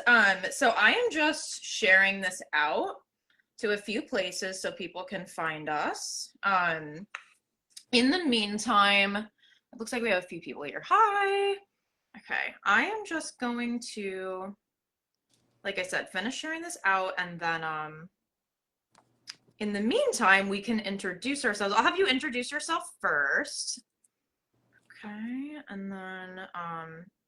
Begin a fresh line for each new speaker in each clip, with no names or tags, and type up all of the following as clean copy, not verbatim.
guys. So I am just sharing this out to a few places so people can find us. In the meantime, it looks like we have a few people here. Hi. Okay, I am just going to, like I said, finish sharing this out, and then in the meantime, we can introduce ourselves. I'll have you introduce yourself first. Okay, and then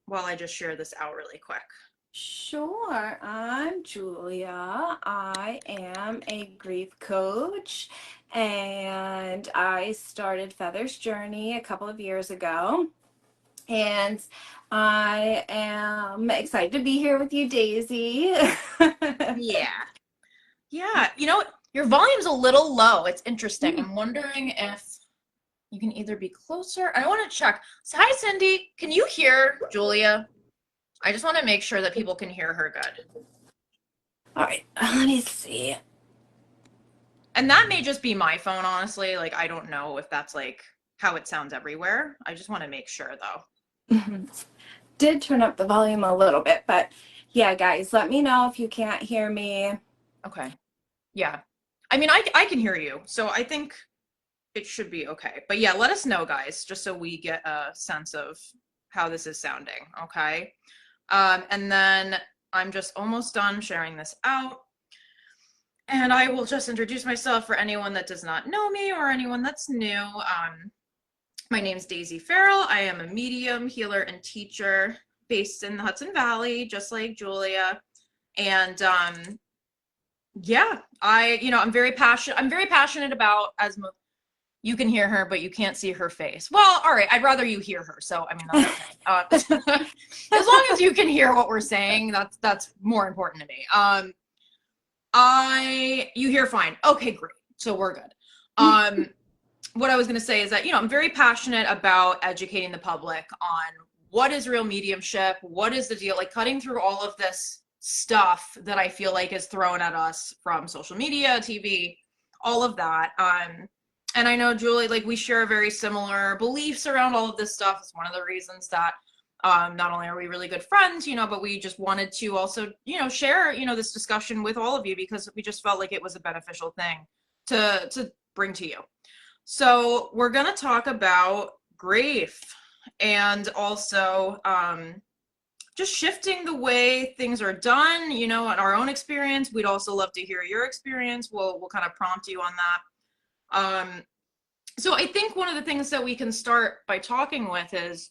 while I just share this out really quick.
Sure. I'm Julia. I am a grief coach, and I started Feather's Journey a couple of years ago. And I am excited to be here with you, Daisy.
Yeah. Yeah, your volume's a little low. It's interesting. I'm wondering if you can either be closer. I want to check. So, hi, Cindy. Can you hear Julia? I just want to make sure that people can hear her good.
All right, let me see.
And that may just be my phone, honestly. Like, I don't know if that's like how it sounds everywhere. I just want to make sure, though.
Did turn up the volume a little bit, but yeah, guys, let me know if you can't hear me.
Okay. Yeah. I mean, I can hear you, so I think it should be okay. But yeah, let us know, guys, just so we get a sense of how this is sounding, okay? And then I'm just almost done sharing this out. And I will just introduce myself for anyone that does not know me or anyone that's new. My name's Daisy Farrell. I am a medium, healer, and teacher based in the Hudson Valley, just like Julia. And yeah, I'm very passionate. I'm very passionate about, as you can hear her, but you can't see her face. Well, all right. I'd rather you hear her. So, I mean, that's okay. As long as you can hear what we're saying, that's more important to me. You hear fine. Okay, great. So we're good. What I was going to say is that, I'm very passionate about educating the public on what is real mediumship, what is the deal, like cutting through all of this stuff that I feel like is thrown at us from social media, TV, all of that. And I know, Julie, like we share very similar beliefs around all of this stuff. It's one of the reasons that not only are we really good friends, but we just wanted to also, share, this discussion with all of you because we just felt like it was a beneficial thing to bring to you. So we're going to talk about grief and also just shifting the way things are done, in our own experience. We'd also love to hear your experience. We'll kind of prompt you on that. So I think one of the things that we can start by talking with is,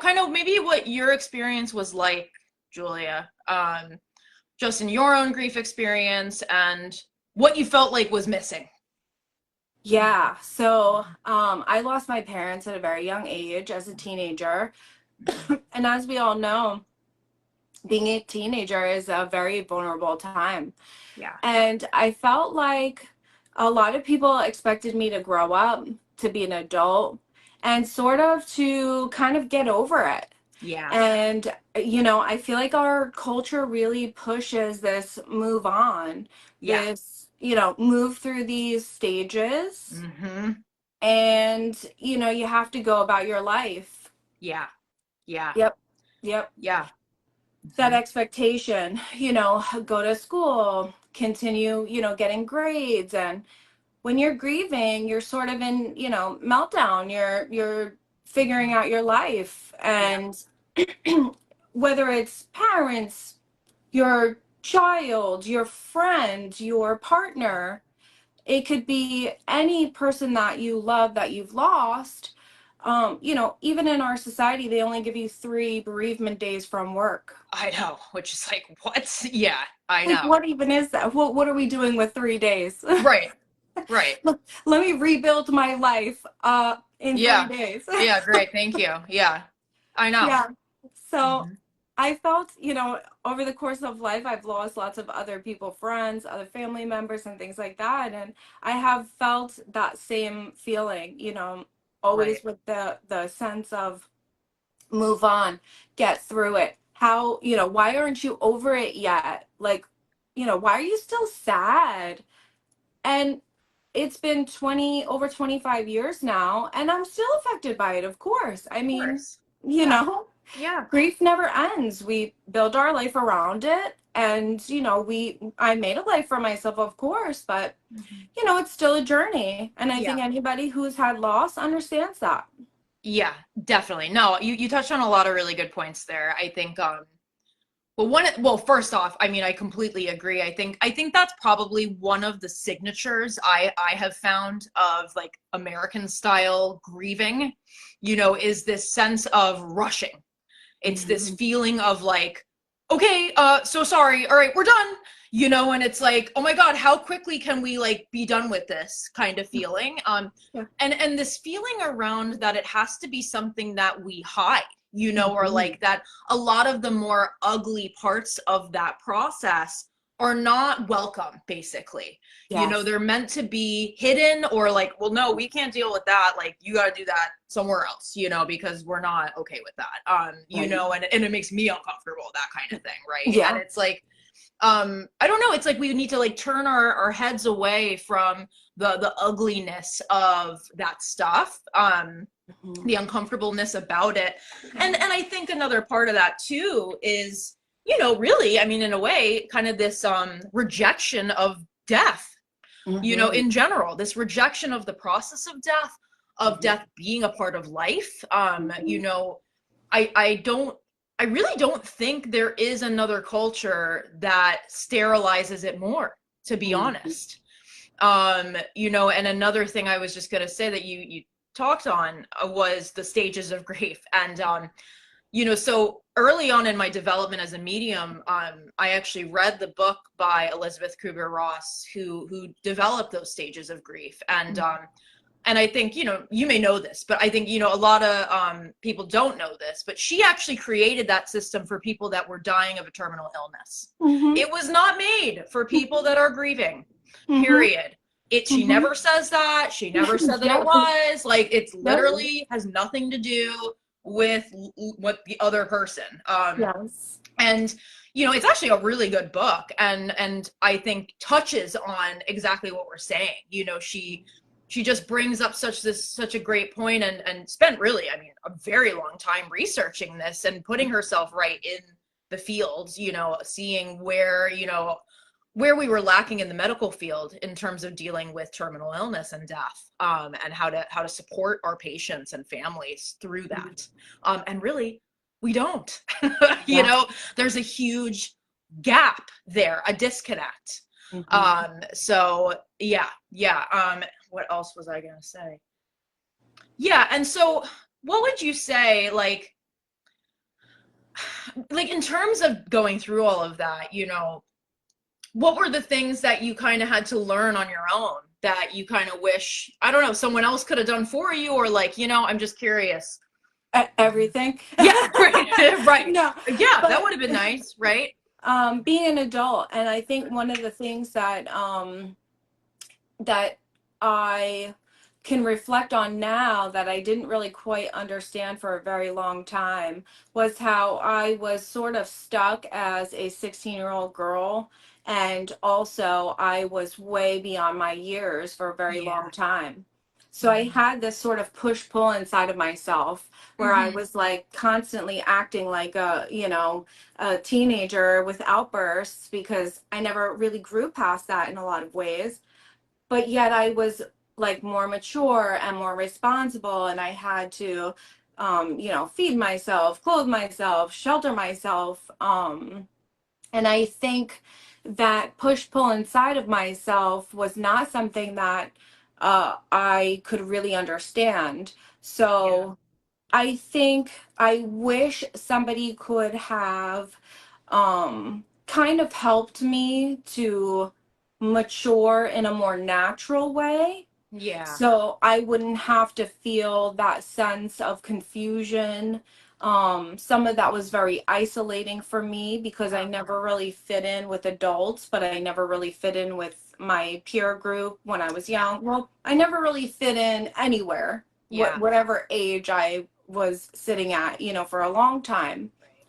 kind of maybe what your experience was like, Julia, just in your own grief experience and what you felt like was missing.
Yeah, so I lost my parents at a very young age as a teenager. And as we all know, being a teenager is a very vulnerable time.
Yeah.
And I felt like a lot of people expected me to grow up, to be an adult, and sort of to kind of get over it.
Yeah.
And, I feel like our culture really pushes this move on, this, move through these stages.
Mm-hmm.
And, you have to go about your life.
Yeah. Yeah.
Yep.
Yeah.
That expectation, go to school, continue, getting grades. And when you're grieving, you're sort of in, meltdown. You're figuring out your life. And whether it's parents, your child, your friend, your partner, it could be any person that you love that you've lost. Even in our society, they only give you 3 bereavement days from work.
I know, which is like, what? Yeah, I know.
Like, what even is that? What are we doing with 3 days?
Right.
Let me rebuild my life in 3 days.
Yeah, great. Thank you. Yeah, I know.
Yeah. So I felt, over the course of life, I've lost lots of other people, friends, other family members, and things like that. And I have felt that same feeling, always with the sense of move on, get through it. How, why aren't you over it yet? Like, why are you still sad? And it's been over 25 years now, and I'm still affected by it, of course. I mean, you know,
Yeah.
Grief never ends. We build our life around it. And, I made a life for myself, of course, but,
Mhm.
it's still a journey. And I
Yeah.
think anybody who's had loss understands that.
Yeah, definitely. No, you touched on a lot of really good points there. I think well, first off, I mean, I completely agree. I think that's probably one of the signatures I have found of like American style grieving, is this sense of rushing. It's this
Mhm.
feeling of like, okay, so sorry, all right, we're done. And it's like, oh my God, how quickly can we like be done with this kind of feeling?
Yeah.
And this feeling around that it has to be something that we hide, or
Mhm.
like that a lot of the more ugly parts of that process are not welcome, basically.
Yes.
They're meant to be hidden or like, well, no, we can't deal with that. Like, you got to do that somewhere else, because we're not okay with that.
Right.
And it makes me uncomfortable, that kind of thing, right? And
Yeah.
it's like, I don't know, it's like we need to like turn our heads away from the ugliness of that stuff.
Mhm.
The uncomfortableness about it. And I think another part of that too is, really, I mean, in a way, kind of this rejection of death,
Mhm.
in general, this rejection of the process of
Mhm.
death being a part of life.
Mhm.
I really don't think there is another culture that sterilizes it more, to be
Mhm.
honest. And another thing I was just gonna say that you talked on was the stages of grief. And so early on in my development as a medium, I actually read the book by Elizabeth Kubler-Ross, who developed those stages of grief. And I think, you may know this, but I think, a lot of people don't know this, but she actually created that system for people that were dying of a terminal illness.
Mhm.
It was not made for people that are grieving,
Mhm.
period. She
Mhm.
never says that. She never said that it
Yep.
was. Like, it's
Yep.
literally has nothing to do with what the other person.
Yes.
And it's actually a really good book, and I think touches on exactly what we're saying. She just brings up such a great point, and spent, really, I mean, a very long time researching this and putting herself right in the fields, seeing where we were lacking in the medical field in terms of dealing with terminal illness and death, and how to support our patients and families through that. And really, we don't. you
Yeah.
know there's a huge gap there, a disconnect.
Mhm.
So yeah. What else was I gonna say? Yeah. And so what would you say, like in terms of going through all of that, what were the things that you kind of had to learn on your own that you kind of wish, I don't know, someone else could have done for you? Or like, I'm just curious.
Everything.
Yeah. Right. Right.
No,
Yeah, that
but
would have been nice, right?
being an adult, and I think one of the things that I can reflect on now that I didn't really quite understand for a very long time was how I was sort of stuck as a 16-year-old girl. And also, I was way beyond my years for a very long
Yeah.
time. So I
Hmm.
had this sort of push pull inside of myself where I
Hmm.
was like constantly acting like a teenager with outbursts because I never really grew past that in a lot of ways, but yet I was like more mature and more responsible, and I had to feed myself, clothe myself, shelter myself. And I think that push pull inside of myself was not something that I could really understand.
Yeah.
So I think I wish somebody could have kind of helped me to mature in a more natural way,
Yeah.
so I wouldn't have to feel that sense of confusion. Some of that was very isolating for me because I
Okay.
never really fit in with adults, but I never really fit in with my peer group when I was
Yeah.
young. Well, I never really fit in anywhere,
Yeah.
whatever age I was sitting at, for a long time.
Right.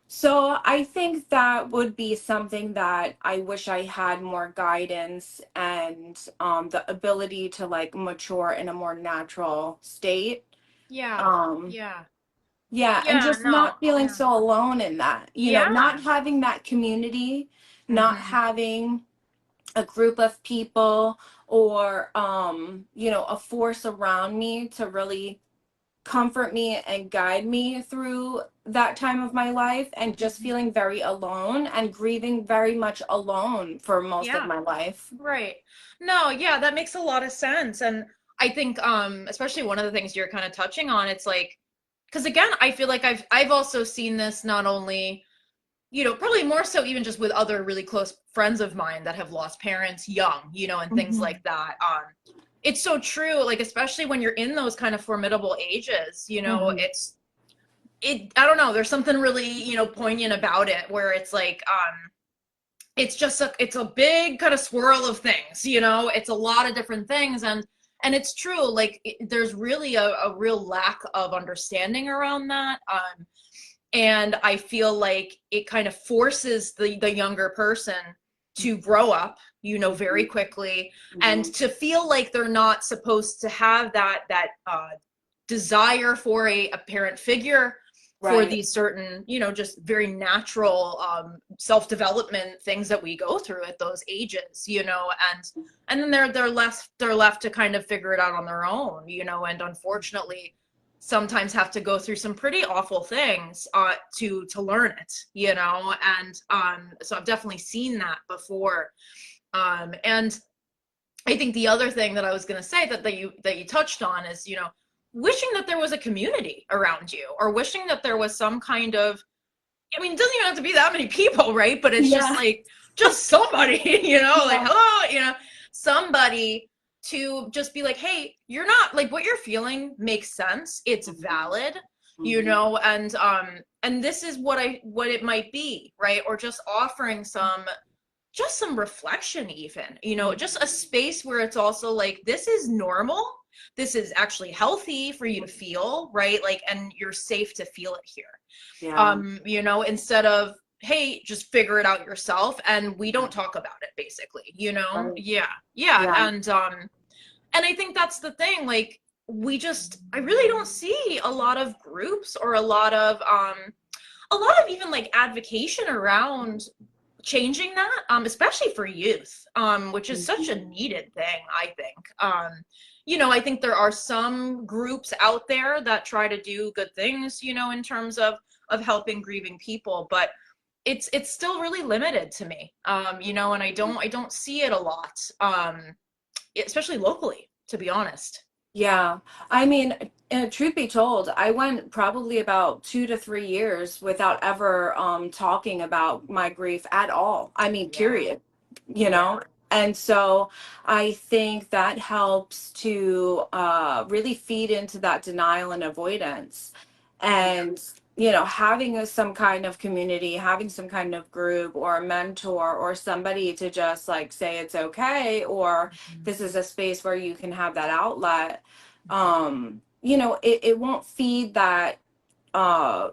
So I think that would be something that I wish I had more guidance and the ability to like mature in a more natural state.
Yeah.
Um,
Yeah.
Yeah, and
Yeah,
just
no,
not feeling
yeah.
so alone in that,
Yeah.
not having that community, not
Hmm.
having a group of people or a force around me to really comfort me and guide me through that time of my life, and just
Hmm.
feeling very alone and grieving very much alone for most of
Yeah.
my life.
Right. No, yeah, that makes a lot of sense. And I think especially one of the things you're kind of touching on, it's like, because again, I feel like I've also seen this not only, probably more so even just with other really close friends of mine that have lost parents young, and things
Hmm.
like that. It's so true, like especially when you're in those kind of formidable ages,
Hmm.
I don't know, there's something really, poignant about it where it's like it's just it's a big kind of swirl of things, it's a lot of different things. And it's true, like there's really a real lack of understanding around that. And I feel like it kind of forces the younger person to grow up, very quickly, and
Hmm.
to feel like they're not supposed to have that desire for a parent figure, for
Right.
these certain, just very natural self-development things that we go through at those ages, and then they're left to kind of figure it out on their own, and unfortunately sometimes have to go through some pretty awful things to learn it, and so I've definitely seen that before. And I think the other thing that I was going to say that you touched on is, wishing that there was a community around you, or wishing that there was some kind of, I mean, it doesn't even have to be that many people, right? But it's just
Yeah.
like, just somebody, like,
Yeah.
hello, somebody to just be like, hey, you're not like, what you're feeling makes sense. It's
Hmm.
valid,
Hmm.
and this is what it might be, right? Or just some reflection, even, just a space where it's also like, this is normal, this is actually healthy for you to feel, right? Like, and you're safe to feel it here.
Yeah.
Instead of, hey, just figure it out yourself, and we don't talk about it, basically,
Right.
yeah. Yeah.
Yeah.
And I think that's the thing, like, I really don't see a lot of groups, or a lot of even like advocacy around changing that, especially for youth, which is such a
Mhm.
needed thing, I think. I think there are some groups out there that try to do good things, in terms of helping grieving people, but it's still really limited to me, and I don't see it a lot, especially locally, to be honest.
Yeah. I mean, truth be told, I went probably about 2 to 3 years without ever talking about my grief at all. I mean,
Yeah.
period. You
Yeah.
know? And so I think that helps to really feed into that denial and avoidance.
Yeah.
And, having some kind of community, having some kind of group or a mentor or somebody to just like say it's okay, or
Mhm.
this is a space where you can have that outlet. It won't feed that uh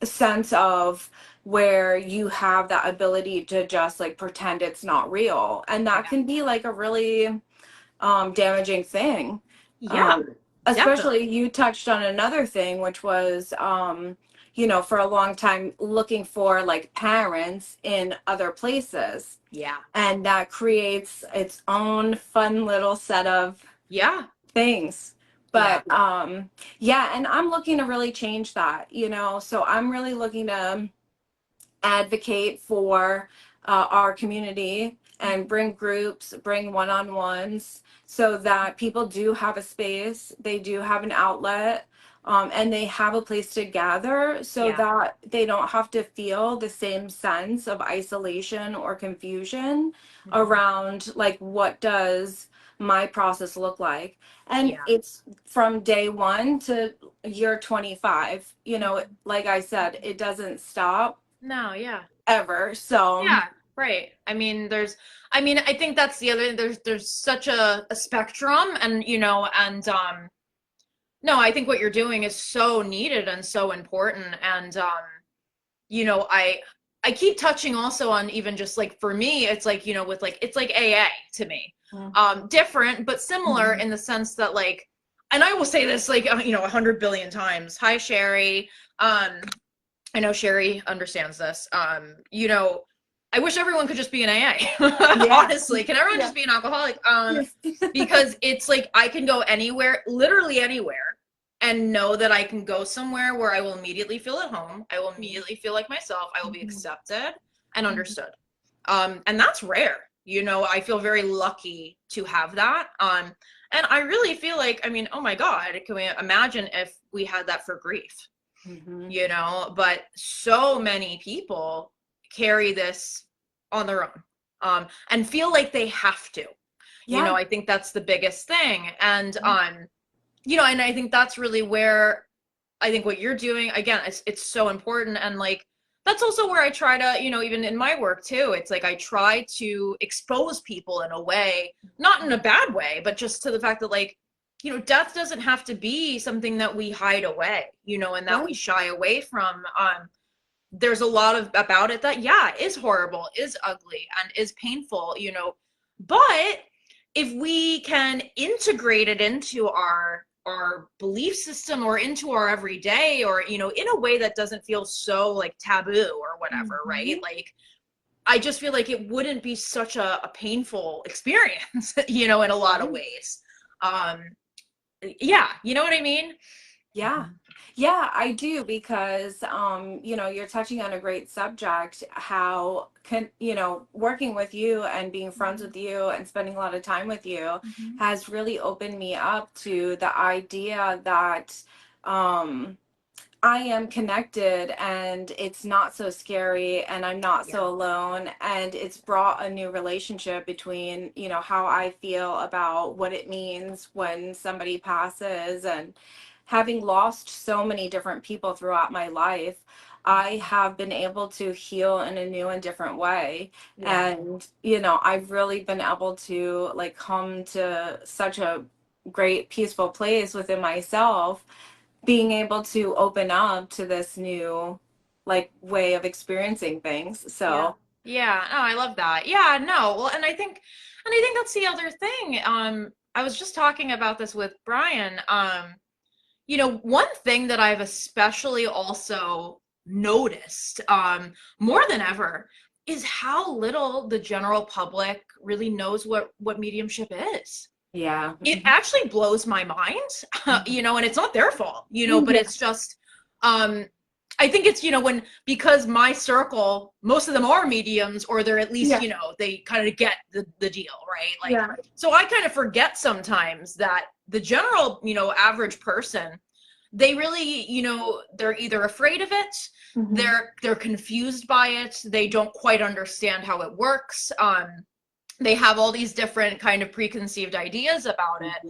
sense of where you have that ability to just like pretend it's not real, and that
Yeah.
can be like a really damaging thing.
Yeah,
Especially,
definitely.
you touched on another thing, which was for a long time looking for like parents in other places,
Yeah.
and that creates its own fun little set of
Yeah.
things.
Yeah.
But yeah, and I'm looking to really change that, so I'm really looking to advocate for our community and
Mhm.
bring groups, bring one-on-ones, so that people do have a space, they do have an outlet, and they have a place to gather, so
Yeah.
that they don't have to feel the same sense of isolation or confusion
Mhm.
around like, what does my process look like. And
Yeah.
it's from day one to year 25,
Mhm.
like I said, it doesn't stop
No, yeah.
ever. So,
Yeah, right. I mean, I think that's the other, there's such a spectrum, and no, I think what you're doing is so needed and so important. And I keep touching also on, even just like for me, it's like, with like, it's like AA to me.
mm,
Different but similar,
mhm,
in the sense that, like, and I will say this like, 100 billion times. Hi, Sherry. I know Sherry understands this. I wish everyone could just be an AA.
Yeah.
Honestly, can everyone
Yeah.
just be an alcoholic?
Yes.
Because it's like I can go anywhere, literally anywhere, and know that I can go somewhere where I will immediately feel at home. I will immediately feel like myself. I will be accepted and understood. And that's rare. I feel very lucky to have that. And I really feel like, I mean, oh my God, can we imagine if we had that for grief? But so many people carry this on their own, and feel like they have to.
Yeah.
I think that's the biggest thing. And and I think that's really where I think what you're doing, again, it's so important. And like that's also where I try to, even in my work too, it's like I try to expose people in a way, not in a bad way, but just to the fact that like, death doesn't have to be something that we hide away, and that we shy away from. There's a lot of about it that, yeah, is horrible, is ugly, and is painful, but if we can integrate it into our belief system or into our everyday, or in a way that doesn't feel so like taboo or whatever, right? Like I just feel like it wouldn't be such a painful experience, in a lot of ways. Yeah, you know what I mean?
Yeah. Yeah, I do, because you're touching on a great subject, how working with you and being friends with you and spending a lot of time with you has really opened me up to the idea that I am connected, and it's not so scary, and I'm not so alone, and it's brought a new relationship between, how I feel about what it means when somebody passes. And having lost so many different people throughout my life, I have been able to heal in a new and different way. And, I've really been able to like come to such a great peaceful place within myself, being able to open up to this new like way of experiencing things. So
Yeah, no, I love that. Yeah, no. Well, and I think that's the other thing. I was just talking about this with Brian. One thing that I've especially also noticed, more than ever, is how little the general public really knows what mediumship is.
yeah.
It actually blows my mind, and it's not their fault, but
Yeah.
it's just, I think it's, because my circle, most of them are mediums, or they're at least,
Yeah.
they kind of get the deal, right? Like,
Yeah.
so I kind of forget sometimes that the general, average person, they really, they're either afraid of it, they're confused by it, they don't quite understand how it works. They have all these different kind of preconceived ideas about it,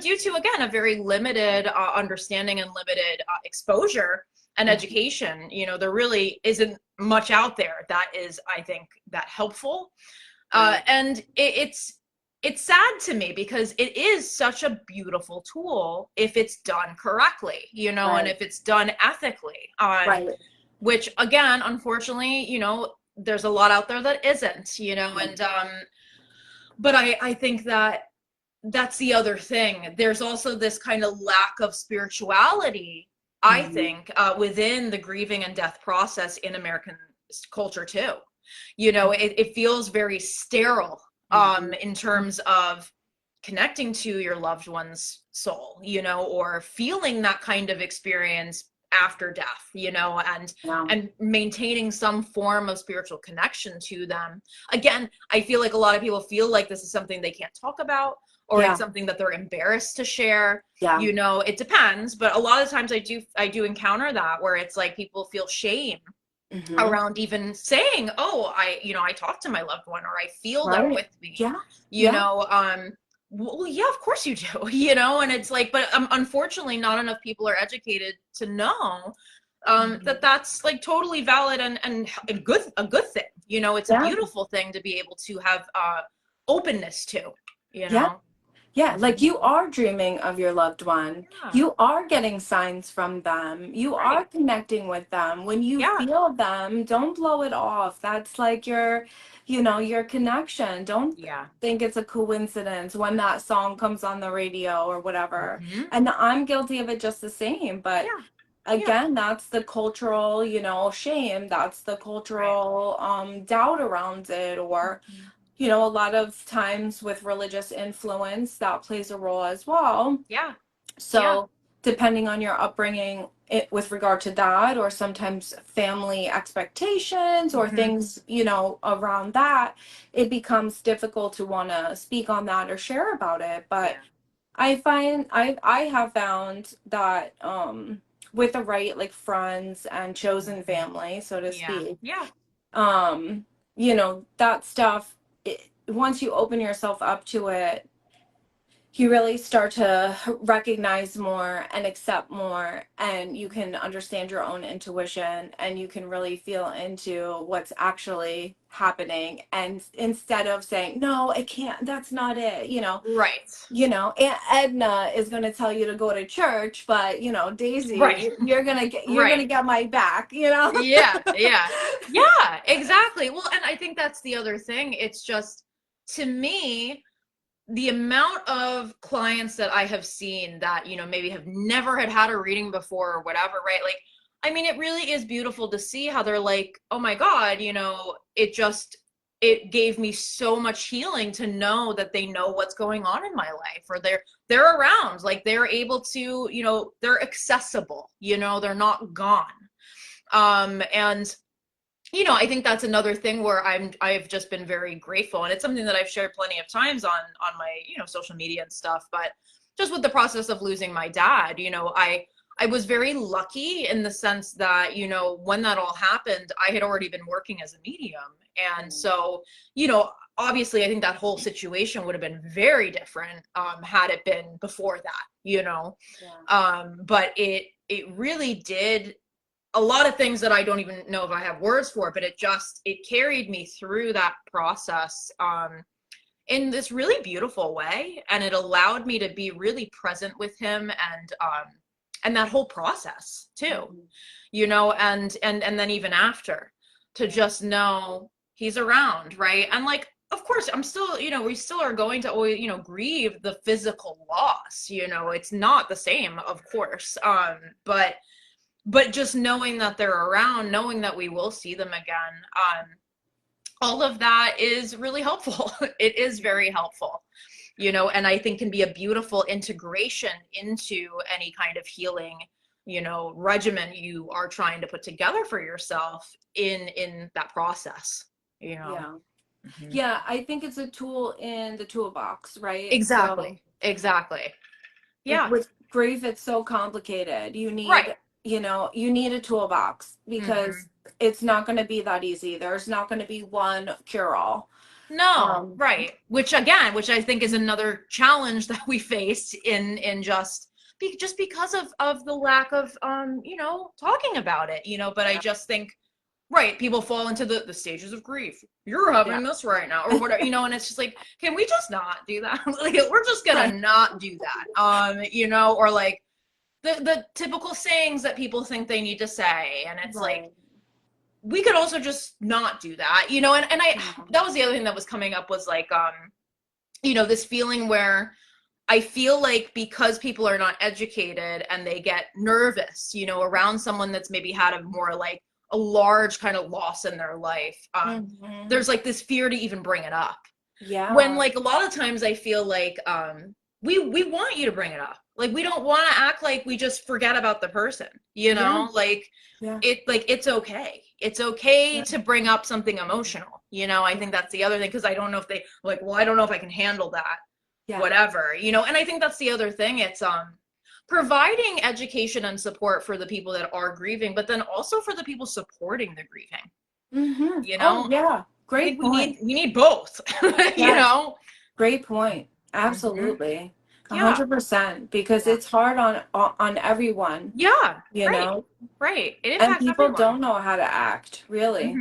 due to, again, a very limited understanding and limited exposure and education. There really isn't much out there that is, I think, that helpful. And it's sad to me, because it is such a beautiful tool if it's done correctly, and if it's done ethically. Which, again, unfortunately, there's a lot out there that isn't, and but I think that that's the other thing. There's also this kind of lack of spirituality, I think, within the grieving and death process in American culture too. It feels very sterile, in terms of connecting to your loved one's soul, or feeling that kind of experience after death, and maintaining some form of spiritual connection to them. Again, I feel like a lot of people feel like this is something they can't talk about, or it's something that they're embarrassed to share. It depends, but a lot of times I do encounter that, where it's like people feel shame around even saying, oh, I talked to my loved one, or I feel them with me. Well, yeah, of course you do, and it's like, but unfortunately not enough people are educated to know that that's like totally valid and a good thing. It's a beautiful thing to be able to have openness to.
Yeah, like you are dreaming of your loved one.
Yeah.
You are getting signs from them. You are
Right.
connecting with them. When you
Yeah.
feel them, don't blow it off. That's like your, your connection. Don't
Yeah.
think it's a coincidence when that song comes on the radio or whatever.
Hmm.
And I'm guilty of it just the same. But
Yeah. Yeah.
again, that's the cultural, shame. That's the
Right.
cultural doubt around it, or
Mhm.
a lot of times with religious influence that plays a role as well.
Yeah. Yeah.
So depending on your upbringing with regard to that, or sometimes family expectations or
Hmm.
things, around that, it becomes difficult to want to speak on that or share about it. But
Yeah.
I have found that with the right like friends and chosen
Mhm.
family, so to
Yeah.
speak,
Yeah.
um that stuff, once you open yourself up to it, you really start to recognize more and accept more, and you can understand your own intuition, and you can really feel into what's actually happening, and instead of saying no, it can't, that's not it,
Right.
Aunt Edna is going to tell you to go to church, but
Right.
Daisy, you're
Right.
gonna get my back,
Yeah. Yeah. Yeah. Exactly. Well, and I think that's the other thing. It's just, to me, the amount of clients that I have seen that, maybe have never had a reading before or whatever, right? Like, I mean, it really is beautiful to see how they're like, oh my God, it gave me so much healing to know that they know what's going on in my life, or they're around, like they're able to, they're accessible, they're not gone. And I think that's another thing where I've just been very grateful, and it's something that I've shared plenty of times on my, social media and stuff. But just with the process of losing my dad, I was very lucky in the sense that, when that all happened, I had already been working as a medium. And so, obviously I think that whole situation would have been very different had it been before that,
Yeah.
but it really did a lot of things that I don't even know if I have words for, but it carried me through that process in this really beautiful way, and it allowed me to be really present with him, and that whole process too,
Mhm.
and then even after, to
Yeah.
just know he's around, right? And like, of course, I'm still, we still are going to always, grieve the physical loss. It's not the same, of course, but just knowing that they're around, knowing that we will see them again, all of that is really helpful. It is very helpful, and I think can be a beautiful integration into any kind of healing, regimen you are trying to put together for yourself in that process,
Yeah.
Mhm.
Yeah, I think it's a tool in the toolbox, right? So
Exactly. Exactly. Yeah.
with grief, it's so complicated.
Right.
You need a toolbox,
Hmm.
because it's not going to be that easy. There's not going to be one cure all.
No,
Um,
right. Which I think is another challenge that we face in just because of the lack of talking about it, but I
yeah.
just think, right, people fall into the stages of grief. You're
Yeah.
having this right now, or whatever, and it's just like, can we just not do that? Like, we're just gonna
Right.
not do that. Or like the typical sayings that people think they need to say, and it's like,
Right.
we could also just not do that, and I
Yeah.
that was the other thing that was coming up, was like, this feeling where I feel like, because people are not educated and they get nervous, around someone that's maybe had a more like a large kind of loss in their life,
Hmm.
there's like this fear to even bring it up, when
Yeah.
like a lot of times I feel like, we want you to bring it up, like we don't want to act like we just forget about the person,
Yeah.
like
Yeah.
it's okay, it's okay
Yeah.
to bring up something emotional, I
Yeah.
think that's the other thing, because I don't know if they like, well, I don't know if I can handle that,
Yeah.
whatever, and I think that's the other thing. It's providing education and support for the people that are grieving, but then also for the people supporting the grieving,
Oh, yeah.
I
Great
think we need
point.
we need both. you
Yes.
know
Great point.
hmm
Absolutely.
Yeah.
100%, because
Yeah.
it's hard on everyone,
Yeah.
you
Right.
know,
Right. It
and
impacts
people
everyone.
don't know how to act, really.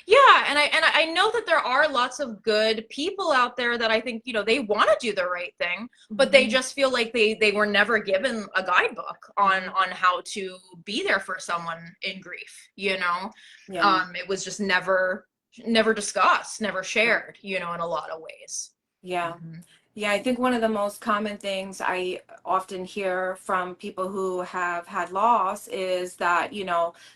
Yeah, and I know that there are lots of good people out there that I think, they want to do the right thing, but they
Mhm.
just feel like they were never given a guidebook on how to be there for someone in grief.
Yeah.
It was just never discussed, never shared, in a lot of ways.
Yeah.
Mhm.
Yeah, I think one of the most common things I often hear from people who have had loss is that,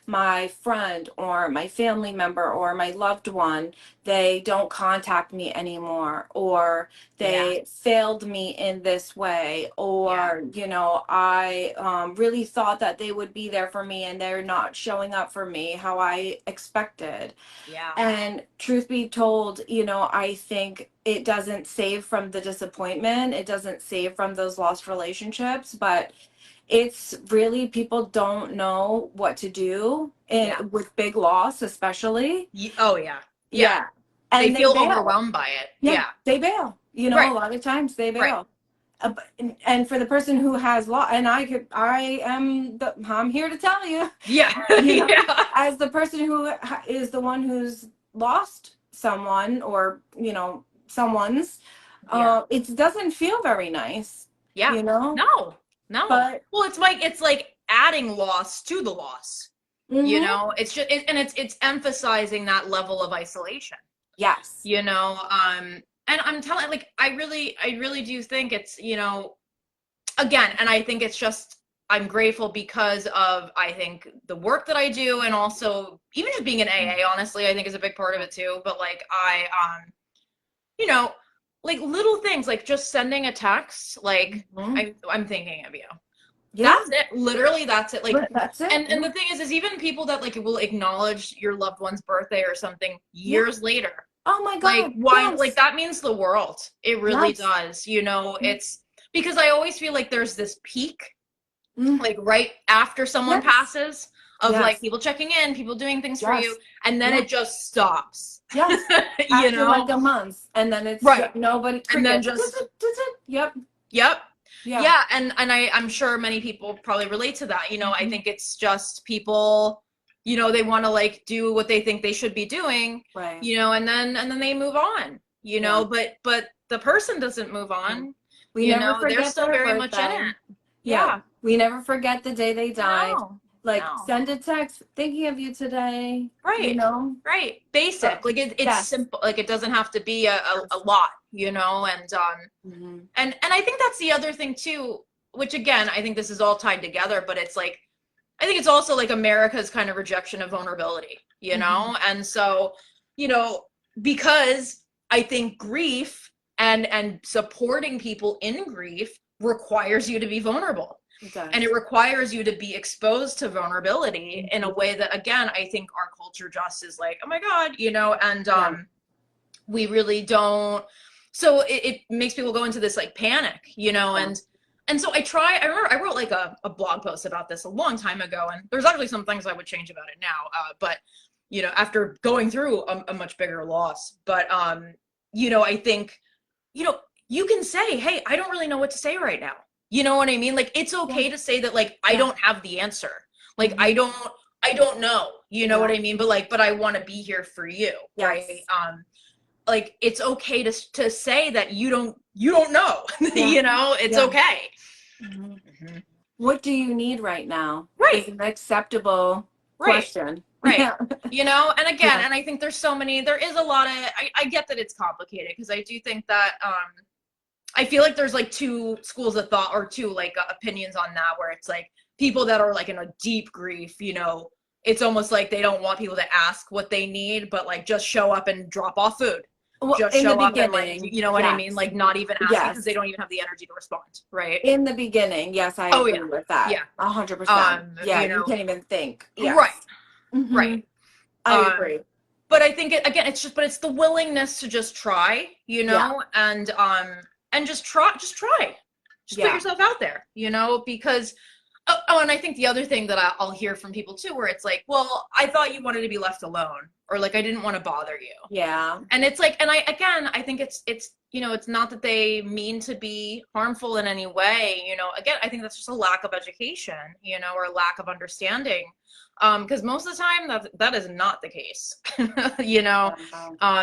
my friend or my family member or my loved one, they don't contact me anymore, or
Yeah,
they failed me in this way,
yeah,
or, I really thought that they would be there for me and they're not showing up for me how I expected.
yeah,
And truth be told, I think it doesn't save from the disappointment. It doesn't save from those lost relationships, but it's really, people don't know what to do
yeah.
with big loss, especially.
Oh yeah, yeah.
Yeah.
They
And they
feel
bail.
overwhelmed by it.
Yeah,
Yeah,
they bail. A
right,
lot of times they
right.
bail. And for the person who has lost, and I'm here to tell you,
Yeah,
you know,
yeah,
as the person who is the one who's lost someone, or someone's,
yeah.
it doesn't feel very nice,
Yeah.
you know
No, no.
but
Well, it's like adding loss to the loss.
hmm
It's just and it's emphasizing that level of isolation.
yes.
And I'm telling, like, I really do think it's, again, and I think it's just I'm grateful because of, I think, the work that I do, and also even just being in AA, honestly, I think is a big part of it too. But like you know, like little things like just sending a text, like
Hmm.
I'm thinking of you.
Yeah,
That's it. Literally, that's it. Like,
but that's it.
and the thing is even people that like will acknowledge your loved one's birthday or something
Yeah.
years later.
Oh my
Like,
God,
why? Like,
yes.
that means the world. It really
Yes.
does. It's because I always feel like there's this peak,
Mm.
like right after someone
Yes.
passes, of like
Yes.
people checking in, people doing things for you,
Yes.
and then
Yeah.
it just stops.
Yes.
you
After like
know?
a month, and then it's
Right.
just nobody,
And then
crickets.
just
Yep.
Yep.
Yeah.
Yeah, and I'm sure many people probably relate to that. I
Mhm.
think it's just people, they want to like do what they think they should be doing,
Right.
and then they move on,
Yeah.
but the person doesn't move
Mm.
on.
We never
They're
forget
still
their
very much in
birthday.
it.
Yeah.
Yeah.
We never forget the day they died.
No.
Like,
No.
send a text, thinking of you today, you
Right.
know?
Right.
Uh,
Basic. Like it's
yes.
simple. Like it doesn't have to be a
Yes.
lot, and
Hmm.
and I think that's the other thing too, which again, I think this is all tied together, but it's like I think it's also like America's kind of rejection of vulnerability,
Hmm.
And so, you know, because I think grief and supporting people in grief requires you to be vulnerable.
It
And it
does.
requires you to be exposed to vulnerability in a
Hmm.
way that, again, I think our culture just is like, oh my God, and
Yeah.
we really don't. So it makes people go into this like panic,
Yeah.
and so I remember I wrote like a blog post about this a long time ago, and there's actually some things I would change about it now, but after going through a much bigger loss. But I think, you know you can say, hey, I don't really know what to say right now. You know what I mean? Like, it's
Yeah.
okay to say that, like, I
Yeah.
don't have the answer. Like, I
Hmm.
don't I don't know. You know what
Yeah.
I mean? But I want to be here for you, right?
Yes.
Like, it's okay to say that you don't know.
Yeah.
It's
Yeah.
okay.
Hmm.
Mhm.
What do you need right now
Right.
is an acceptable
Right.
question.
Right.
Yeah.
And again,
Yeah.
and I think there is a lot of, I get that it's complicated, because I do think that I feel like there's like two schools of thought, or two like opinions on that, where it's like people that are like in a deep grief, it's almost like they don't want people to ask what they need, but like just show up and drop off food.
Well,
Just
in the
show up and, like,
beginning,
you know what I mean?
yes.
Like, not even asking, because they
Yes.
don't even have the energy to respond, right?
In the beginning, yes, I
Oh
agree
yeah.
with that.
Yeah.
100%. Yeah,
You
you
know,
can't even think.
right,
Yes. Hmm.
right.
I
Um,
agree.
but I think again, but it's the willingness to just try,
Yeah.
and just put
Yeah.
yourself out there, because and I think the other thing that I'll hear from people too, where it's like, well, I thought you wanted to be left alone, or like I didn't want to bother you,
Yeah.
and it's like, and I think it's it's not that they mean to be harmful in any way. Again, I think that's just a lack of education, or a lack of understanding. Because most of the time that is not the case.
Wow.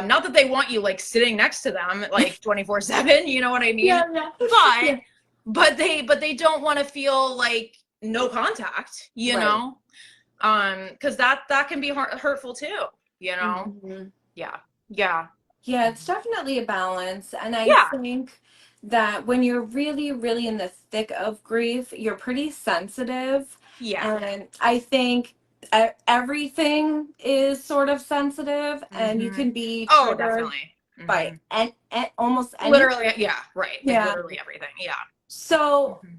Not that they want you like sitting next to them like 24/7, you know what I mean?
Yeah, yeah.
But
Yeah.
but they don't want to feel like no contact,
Right.
because that can be hurtful too, you know?
Mhm.
Yeah. Yeah.
Yeah, it's definitely a balance. And I
Yeah.
think that when you're really, really in the thick of grief, you're pretty sensitive.
Yeah.
And I think everything is sort of sensitive, and you
Hmm.
can be
Oh,
triggered
definitely.
by
Hmm.
almost anything.
Literally, yeah, right. Like
Yeah.
literally everything. Yeah.
So
Hmm.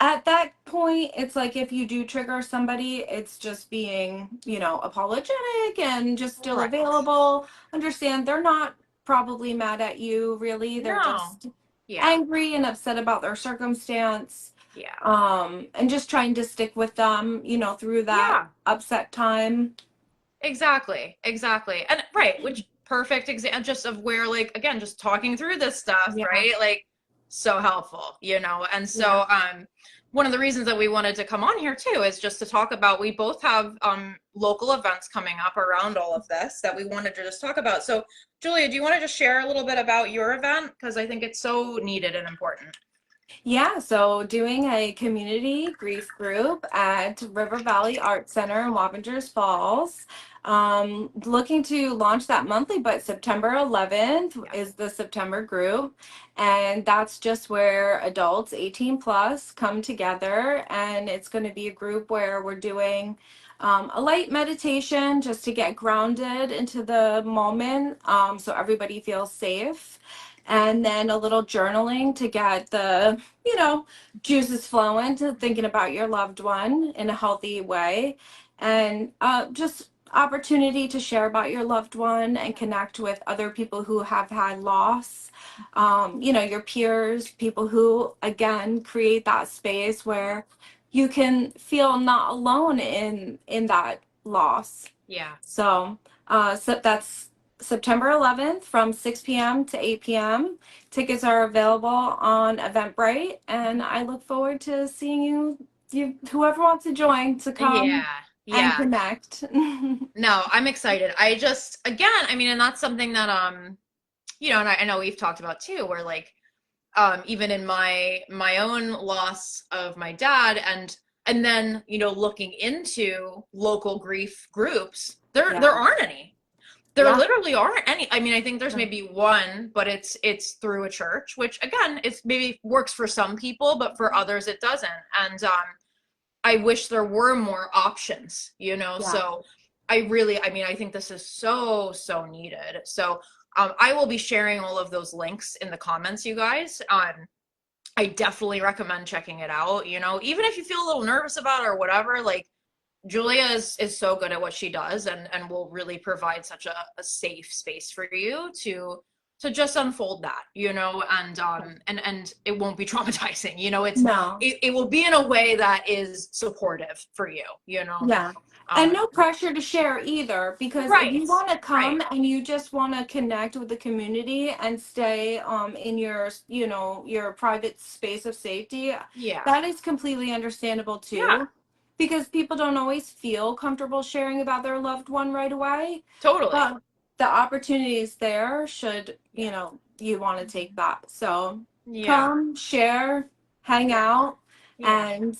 at that point, it's like if you do trigger somebody, it's just being, apologetic and just still
Right.
available. Understand they're not probably mad at you, really. They're
No.
just
Yeah.
angry and upset about their circumstance.
Yeah.
And just trying to stick with them, through that
Yeah.
upset time.
Exactly. Exactly. And right, which perfect example just of where, like, again, just talking through this stuff,
Yeah.
right? Like, so helpful, And
Yeah.
so one of the reasons that we wanted to come on here too is just to talk about, we both have local events coming up around all of this that we wanted to just talk about. So Julia, do you want to just share a little bit about your event? Because I think it's so needed and important.
Yeah, so doing a community grief group at River Valley Art Center in Wappingers Falls. Looking to launch that monthly, but September 11th
Yeah.
is the September group. And that's just where adults 18 plus come together. And it's going to be a group where we're doing a light meditation just to get grounded into the moment, so everybody feels safe. And then a little journaling to get the juices flowing to thinking about your loved one in a healthy way. And just opportunity to share about your loved one and connect with other people who have had loss. Your peers, people who, again, create that space where you can feel not alone in that loss.
Yeah.
So that's September 11th from 6 p.m. to 8 p.m. Tickets are available on Eventbrite, and I look forward to seeing whoever wants to join, to come
Yeah.
and
Yeah.
connect.
No, I'm excited. I just, again, I mean, and that's something that and I know we've talked about too, where like even in my own loss of my dad, and then looking into local grief groups, there
Yeah,
aren't any. There
yeah,
literally aren't any. I mean, I think there's maybe one, but it's through a church, which again, it's maybe works for some people, but for others it doesn't. And I wish there were more options.
yeah.
So I mean, I think this is so, so needed. So I will be sharing all of those links in the comments, you guys. I definitely recommend checking it out. Even if you feel a little nervous about it or whatever, like Julia is so good at what she does, and will really provide such a safe space for you to just unfold that. And it won't be traumatizing.
No.
It will be in a way that is supportive for you.
Yeah. And
Um,
no pressure to share either, because if
right,
you want to
right.
come and you just want to connect with the community and stay in your, your private space of safety,
Yeah,
that is completely understandable
yeah,
too, because people don't always feel comfortable sharing about their loved one right away.
totally.
But the opportunity is there should,
Yeah,
you want to take that. So
yeah,
come, share, hang
yeah,
out,
yeah.
and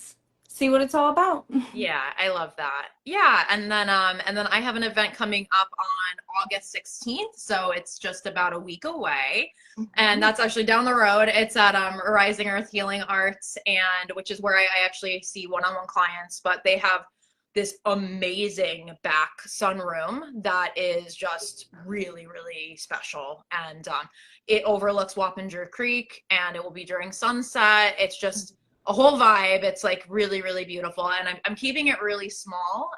see what it's all about.
Yeah, I love that. Yeah, and then I have an event coming up on August 16th, so it's just about a week away. And
Mhm.
that's actually down the road. It's at Rising Earth Healing Arts, and which is where I actually see one-on-one clients, but they have this amazing back sunroom that is just really, really special. And it overlooks Wappinger Creek, and it will be during sunset. It's just a whole vibe. It's like really, really beautiful. And I'm keeping it really small.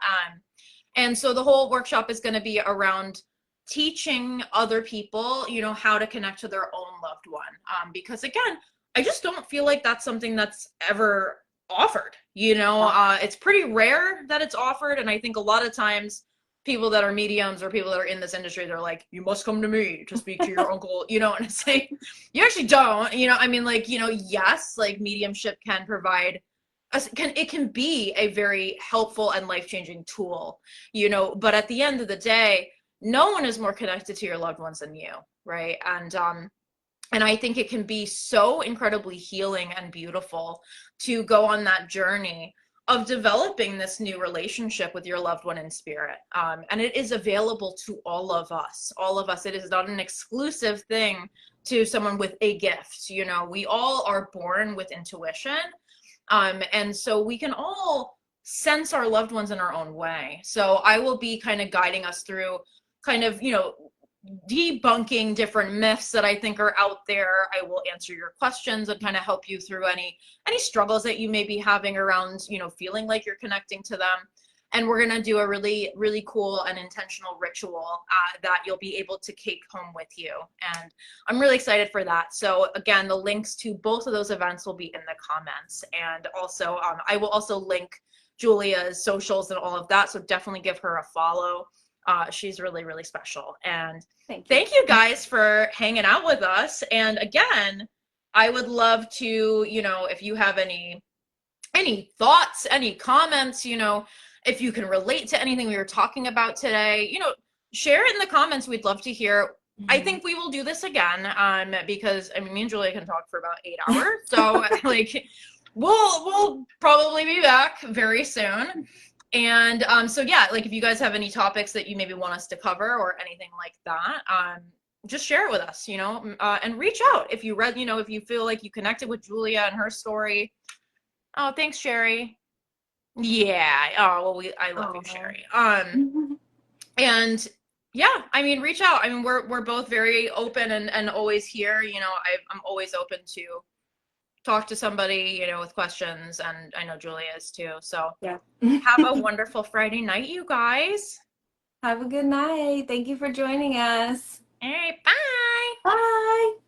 And so the whole workshop is going to be around teaching other people, how to connect to their own loved one. Because again, I just don't feel like that's something that's ever offered.
Yeah.
It's pretty rare that it's offered. And I think a lot of times people that are mediums or people that are in this industry, they're like, you must come to me to speak to your uncle, you know, and it's like, you actually don't, you know, I mean, like, you know, yes, like mediumship can provide it can be a very helpful and life-changing tool, you know, but at the end of the day, no one is more connected to your loved ones than you, right? And I think it can be so incredibly healing and beautiful to go on that journey of developing this new relationship with your loved one in spirit. And it is available to all of us, all of us. It is not an exclusive thing to someone with a gift. You know, we all are born with intuition. And so we can all sense our loved ones in our own way. So I will be kind of guiding us through kind of, you know, debunking different myths that I think are out there. I will answer your questions and kind of help you through any struggles that you may be having around, you know, feeling like you're connecting to them. And we're going to do a really, really cool and intentional ritual that you'll be able to take home with you. And I'm really excited for that. So again, the links to both of those events will be in the comments. And also, I will also link Julia's socials and all of that. So definitely give her a follow. She's really, really special. And thank you guys for hanging out with us. And again, I would love to, you know, if you have any thoughts, any comments, you know, if you can relate to anything we were talking about today, you know, share it in the comments. We'd love to hear. I think we will do this again because I mean, me and Julia can talk for about 8 hours. So like we'll probably be back very soon. And so yeah, like if you guys have any topics that you maybe want us to cover or anything like that, just share it with us, you know, and reach out if you read, you know, if you feel like you connected with Julia and her story. Oh, thanks, Sherry. Yeah. Oh, well, I love you, Sherry. And yeah, I mean, reach out. I mean, we're both very open and always here. You know, I'm always open to talk to somebody, you know, with questions, and I know Julia is too. So
yeah.
have a wonderful Friday night, you guys.
Have a good night. Thank you for joining us.
All right, bye.
Bye.